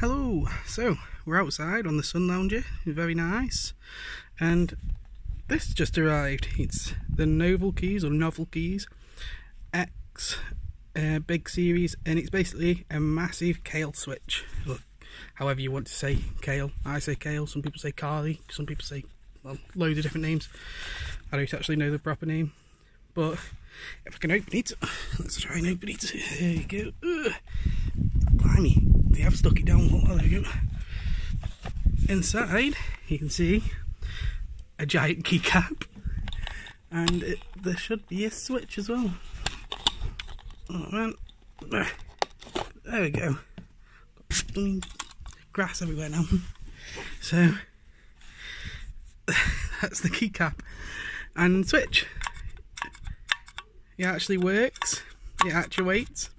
Hello, so we're outside on the sun lounger, very nice, and this just arrived. It's the novelty or novel keys X big series, and it's basically a massive Kailh switch. Look, however you want to say Kailh. I say Kailh, some people say Kailh, some people say, well, loads of different names. I don't actually know the proper name, but if I can open it, let's try and open it. There you go. Blimey, they have stuck it down. Oh, there we go. Inside, you can see a giant keycap, and there should be a switch as well. Oh man, there we go. Grass everywhere now. So that's the keycap and switch. It actually works. It actuates.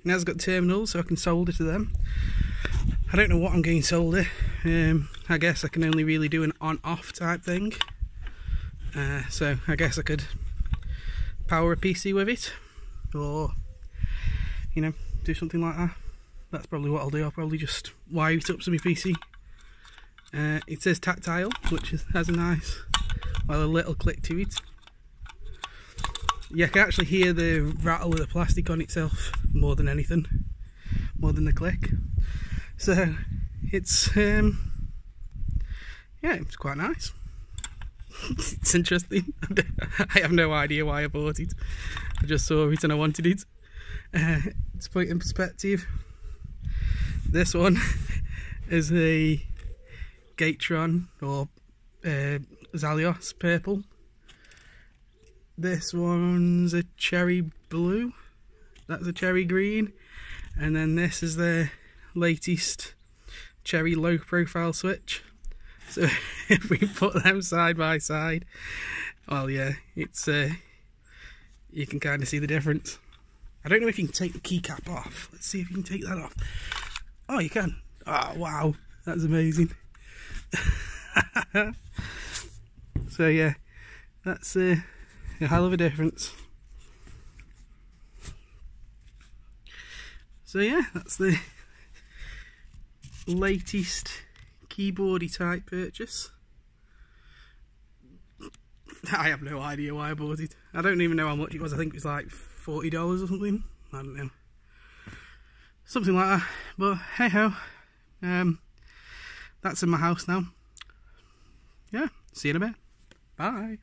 It has got terminals, so I can solder to them. I don't know what I'm going to solder. I guess I can only really do an on-off type thing. So I guess I could power a PC with it, or you know, do something like that. That's probably what I'll do. I'll probably just wire it up to my PC. It says tactile, which has a nice, well, a little click to it. You can actually hear the rattle of the plastic on itself more than anything, more than the click. So it's yeah, it's quite nice. It's interesting. I have no idea why I bought it. I just saw it and I wanted it. To put it in perspective, this one is a Gatron or Zalios purple. This one's a cherry blue, that's a cherry green, and then this is the latest cherry low profile switch. So if we put them side by side, well yeah, it's you can kind of see the difference. I don't know if you can take the keycap off. Let's see if you can take that off. Oh, you can. Oh wow, that's amazing. So yeah, that's a hell of a difference. So yeah, that's the latest keyboardy type purchase. I have no idea why I bought it. I don't even know how much it was. I think it was like $40 or something. I don't know. Something like that. But hey ho. That's in my house now. Yeah, see you in a bit. Bye.